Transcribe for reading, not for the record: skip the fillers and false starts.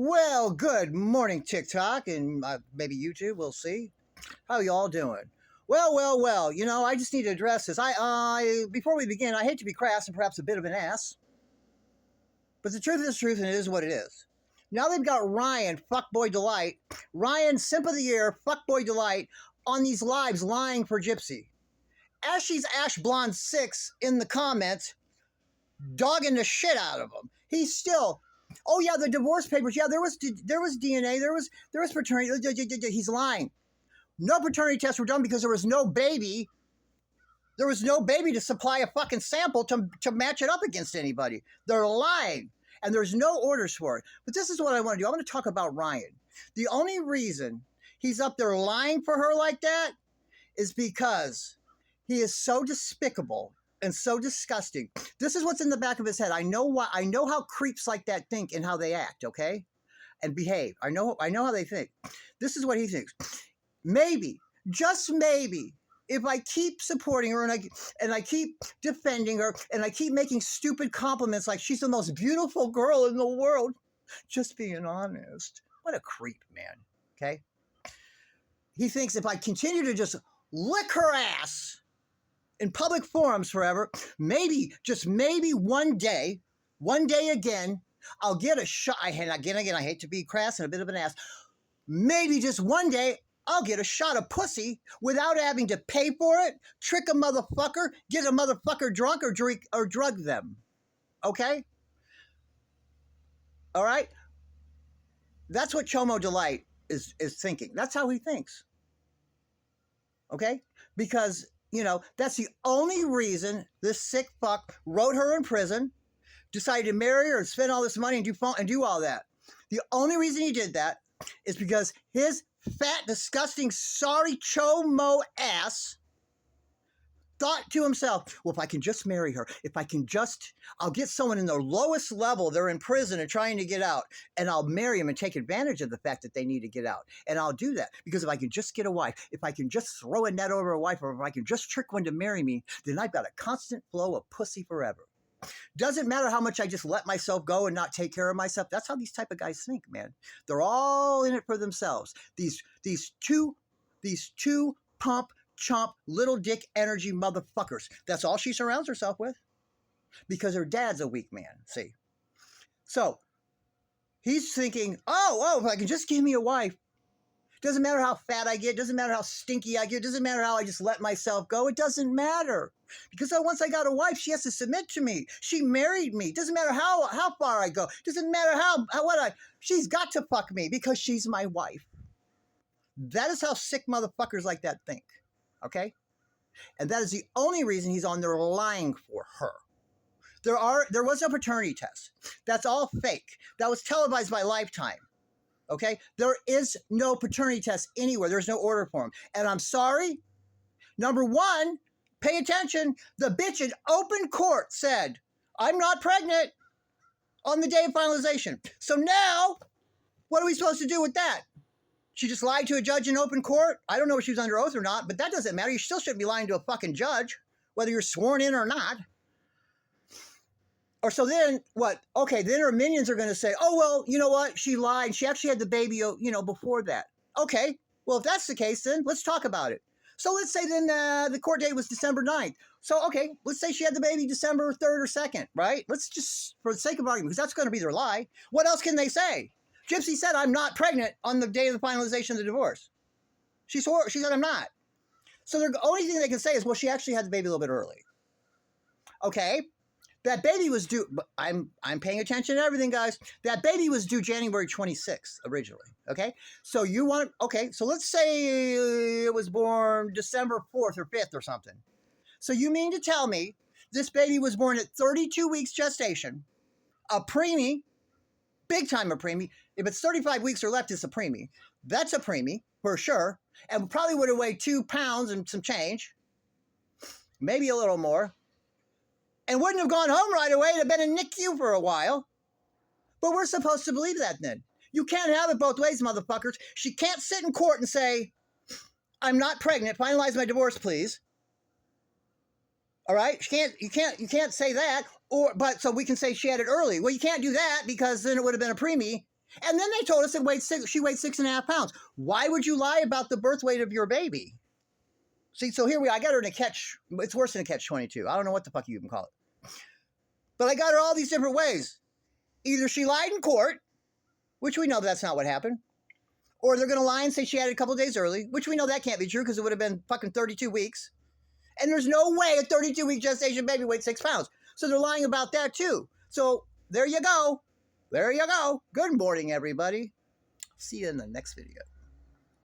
Well, good morning, TikTok, and maybe YouTube. We'll see. How y'all doing? Well. I just need to address this. Before we begin, I hate to be crass and perhaps a bit of an ass, but the truth is truth, and it is what it is. Now they've got Ryan, Fuckboy Delight, Ryan, Simp of the Year, Fuckboy Delight, on these lives lying for Gypsy. Ashley's Ash Blonde 6 in the comments, dogging the shit out of him. He's still, oh yeah, the divorce papers. Yeah, there was DNA. There was paternity. He's lying. No paternity tests were done because there was no baby. There was no baby to supply a fucking sample to match it up against anybody. They're lying, and there's no orders for it. But this is what I want to do. I want to talk about Ryan. The only reason he's up there lying for her like that is because he is so despicable and so disgusting. This is what's in the back of his head. I know why. I know how creeps like that think and how they act, okay? And behave. I know how they think. This is what he thinks. Maybe, just maybe, if I keep supporting her and I keep defending her and I keep making stupid compliments like she's the most beautiful girl in the world, just being honest. What a creep, man, okay? He thinks if I continue to just lick her ass in public forums forever, maybe, just maybe one day again, I'll get a shot. Again, I hate to be crass and a bit of an ass. Maybe just one day, I'll get a shot of pussy without having to pay for it, trick a motherfucker, get a motherfucker drunk, or drink or drug them. Okay? All right? That's what CHO MO Delight is thinking. That's how he thinks. Okay? Because, that's the only reason this sick fuck wrote her in prison, decided to marry her and spend all this money and do all that. The only reason he did that is because his fat, disgusting, sorry CHO MO ass thought to himself, well, if I can just marry her, I'll get someone in the lowest level, they're in prison and trying to get out, and I'll marry him and take advantage of the fact that they need to get out. And I'll do that because if I can just get a wife, if I can just throw a net over a wife, or if I can just trick one to marry me, then I've got a constant flow of pussy forever. Doesn't matter how much I just let myself go and not take care of myself. That's how these type of guys think, man. They're all in it for themselves. These two pump, chomp, little dick energy motherfuckers. That's all she surrounds herself with because her dad's a weak man, see? So he's thinking, if I can just give me a wife, doesn't matter how fat I get, doesn't matter how stinky I get, doesn't matter how I just let myself go, it doesn't matter. Because once I got a wife, she has to submit to me. She married me. Doesn't matter how far I go. Doesn't matter she's got to fuck me because she's my wife. That is how sick motherfuckers like that think. Okay? And that is the only reason he's on there lying for her. There was a paternity test. That's all fake. That was televised by Lifetime. Okay? There is no paternity test anywhere. There's no order for him. And I'm sorry. Number one, pay attention. The bitch in open court said, I'm not pregnant on the day of finalization. So now, what are we supposed to do with that? She just lied to a judge in open court? I don't know if she was under oath or not, but that doesn't matter. You still shouldn't be lying to a fucking judge, whether you're sworn in or not. Or so then, what? Okay, then her minions are going to say, oh, well, you know what? She lied. She actually had the baby, before that. Okay, well, if that's the case, then let's talk about it. So let's say then the court date was December 9th. So, okay, let's say she had the baby December 3rd or 2nd, right? Let's just, for the sake of argument, because that's going to be their lie. What else can they say? Gypsy said, I'm not pregnant on the day of the finalization of the divorce. She said, I'm not. So the only thing they can say is, well, she actually had the baby a little bit early. Okay. That baby was due, I'm paying attention to everything, guys. That baby was due January 26th originally, okay? So so let's say it was born December 4th or 5th or something. So you mean to tell me this baby was born at 32 weeks gestation, a preemie, big time a preemie. If it's 35 weeks or left, it's a preemie. That's a preemie, for sure, and probably would have weighed 2 pounds and some change, maybe a little more. And wouldn't have gone home right away. It'd have been in NICU for a while. But we're supposed to believe that then. You can't have it both ways, motherfuckers. She can't sit in court and say, I'm not pregnant. Finalize my divorce, please. All right? You can't say that. So we can say she had it early. Well, you can't do that because then it would have been a preemie. And then they told us she weighed 6.5 pounds. Why would you lie about the birth weight of your baby? See, so here I got her in a catch. It's worse than a catch-22. I don't know what the fuck you even call it. But I got her all these different ways. Either she lied in court, which we know that's not what happened, or they're going to lie and say she had it a couple of days early, which we know that can't be true because it would have been fucking 32 weeks. And there's no way a 32-week gestation baby weighs 6 pounds. So they're lying about that too. So there you go. There you go. Good morning, everybody. See you in the next video.